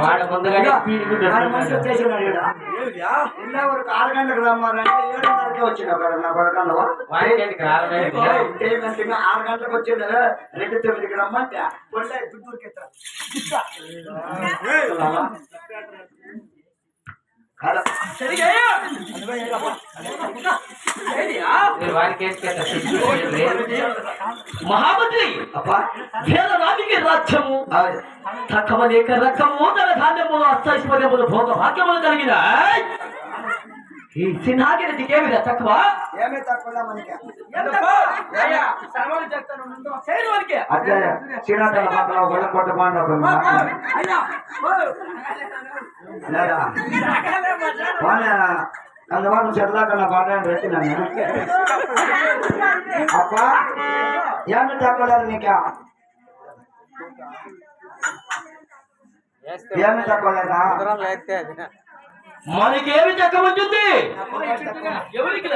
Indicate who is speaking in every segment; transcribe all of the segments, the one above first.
Speaker 1: వాడు ముందుగా
Speaker 2: మనిషి వచ్చేసినాడు ఇలా ఒక 6 గంటలకు రమ్మారంటే 7:30కే వచ్చిన నా కొడకన్నవా
Speaker 1: 6
Speaker 2: గంటలకు వచ్చింది 2:09కి రమ్మంటే పొల్లే గుంటూరుకి
Speaker 1: మహామంత్రి భేదరానికి రాజ్యము తక్కువ లేక రకము తన ధాన్యములు అష్టైశ్వర్యములు భోగ భాగ్యములు కలిగిన ఈ సింహాగిరి దిగేమి తక్కువ
Speaker 2: ఏమే తక్కువ మనకి అందువల్ల చెట్లకన్నా బాగా పెట్టినాను అప్ప ఏమి తక్కువ నీకు ఏమి తక్కువ లేదా
Speaker 1: మనకేమి తక్కువ ఉంటుంది ఎవరికి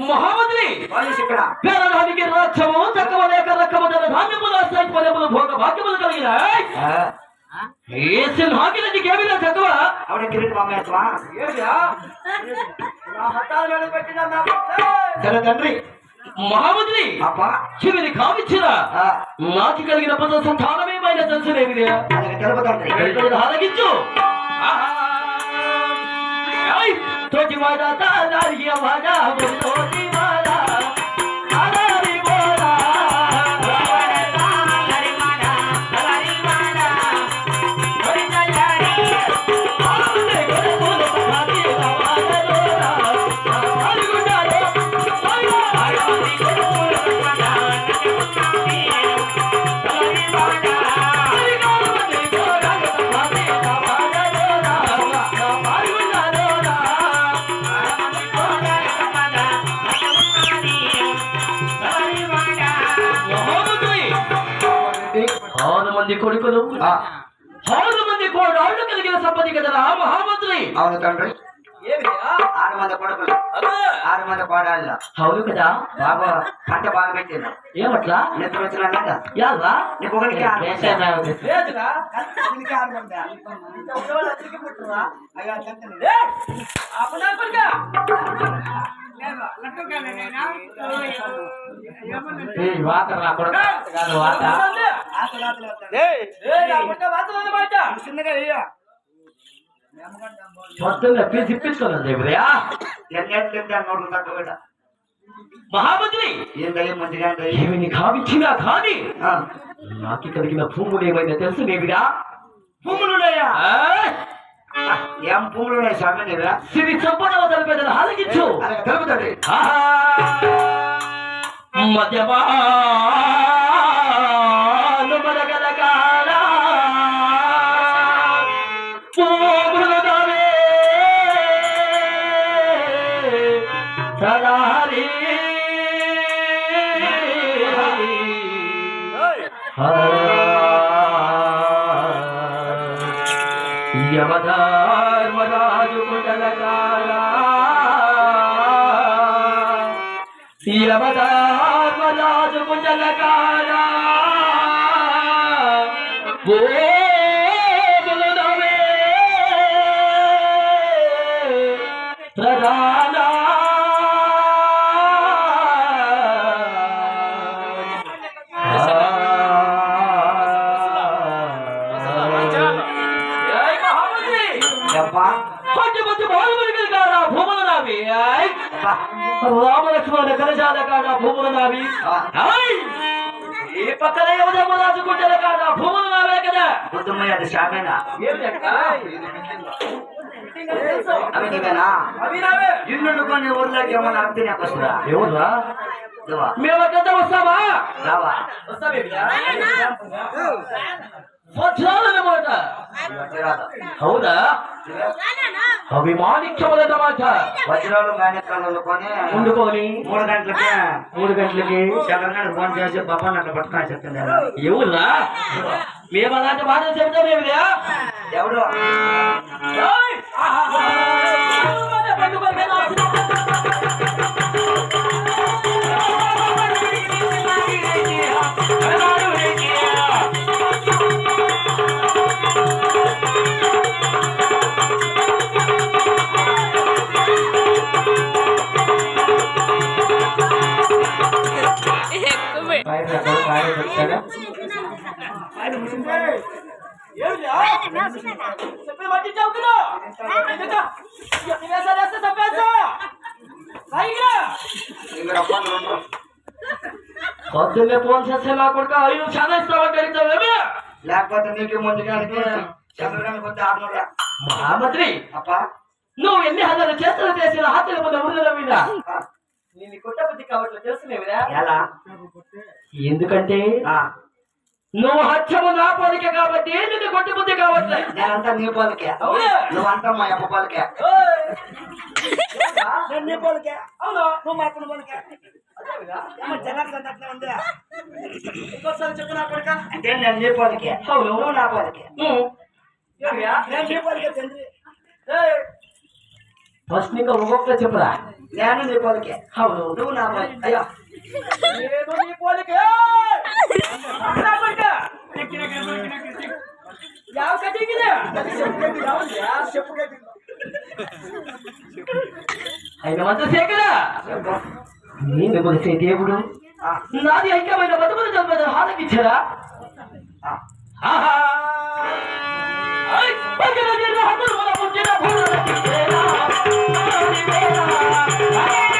Speaker 1: మహామంత్రి పేదరానికి రాజ్యము తక్కువ లేక రకము ధాన్యములు అష్టైశ్వర్యములు భోగ భాగ్యములు కలిగిన ఏ సింహాగిరికి ఏమిలా తక్కువ
Speaker 2: ఆవిడ కిరీటి మమ్మేత్వా తండ్రి
Speaker 1: మహామంత్రి శివుని కావిచ్చిన నాకు కలిగిన పద సంతానమేమైనా తెలుసులేమిదే ఆలగించు తోటి వాడా వాడా తోటి వాడా కొడుకులు 6 మంది కోడాళ్ళు కలిగిన సంపత్తి కదా మహామంత్రి
Speaker 2: అవును తండ్రి 6 మంది కొడుకులు 6 మంది కోడాళ్ళు
Speaker 1: అవును కదా
Speaker 2: బాబా పంట బాగా పెట్టింది
Speaker 1: ఏమట్లా
Speaker 2: నిద్ర వచ్చినా
Speaker 1: యావా
Speaker 2: నీకు ఒకరికి
Speaker 1: మహామంత్రి ఏమిని కావిచ్చినా కానీ నాకు కలిగిన భూములు ఏమైనా తెలుసు నేవిరా
Speaker 2: భూములున్నాయా ఏం భూములున్నాయి స్వామి నీవా
Speaker 1: సిరి సంపదవ తెలిపేదని ఆలకించు
Speaker 2: తెలుపుతండి
Speaker 1: మధ్యమా యమధర్మరాజు కుండలకాల యమధర్మరాజు కుండలకాల గోములనవే ప్రధాన రామలక్ష్మణ కలశాల కాడ భూములు నావి ఈ పక్కన యువధర్మరాజు గుండెల కాడ భూములు నావే కదా
Speaker 2: బుద్ధమయ్య అది శామేనా ఇల్లు కొన్ని ఊర్లోకి ఏమన్నా అంతేనే వస్తుందా
Speaker 1: ఎవరురా మేము అక్కడ వస్తావా
Speaker 2: రావా
Speaker 1: వజ్రాలన్నమాట. అవునా? అవి మాణిక్యములన్నమాట.
Speaker 2: వజ్రాలు మాణిక్యాలు
Speaker 1: వండుకొని
Speaker 2: 3 గంటలకి
Speaker 1: 3 గంటలకి
Speaker 2: చంద్రగాడు ఫోన్ చేసి బాబా నన్ను పట్టుకొని చెప్తుంది.
Speaker 1: ఎవరురా? మేము అలాంటి మాటలు చెబుతాం ఏమిరా?
Speaker 2: ఎవడు
Speaker 1: పొద్దున్నే ఫోన్ చేస్తే నా కొడుకు అయ్యో చాలా ఇస్తామంటే
Speaker 2: లేకపోతే నీకు ముందుగానికి చంద్రగానికి వద్ద ఆడనురా
Speaker 1: మహామంత్రి
Speaker 2: అప్ప
Speaker 1: నువ్వు ఎన్ని హజారు చేస్తున్న చేసిన హత్యల పొంద ఊళ్ళ మీద నేను కుట్టబుద్ధి కాబట్టి చేస్తున్నావురా.
Speaker 2: ఎలా?
Speaker 1: ఎందుకంటే నువ్వు హత్యము నా పోలికే కాబట్టి నిన్ను కొట్టి బుద్ధి కావట్లే.
Speaker 2: నేనంతా నీ పోలికే, నువ్వంతా మా అప్ప పోలికే. నేను నీ పోలికే, నువ్వు మా అప్పని పోలికే.
Speaker 1: ఇంకోసారి చెప్పు నా కొడుక.
Speaker 2: అంటే నేను నీ పోలికే, నువ్వు నా పోలికే. నేను నీ పోలికే తండ్రి.
Speaker 1: ఫస్ట్ నీకు ఒక్కొక్క చెప్పురా.
Speaker 2: నేను నీ పోలికే,
Speaker 1: అవును
Speaker 2: నువ్వు నా పోలికే. అయ్యా
Speaker 1: నేను నీ పోలికే. ఆయన మంత్రి శేఖర నేను కొలిసే దేవుడు నాది ఐక్యమైన బతుకులు చంపేది హారకిచ్చారా? ఆహా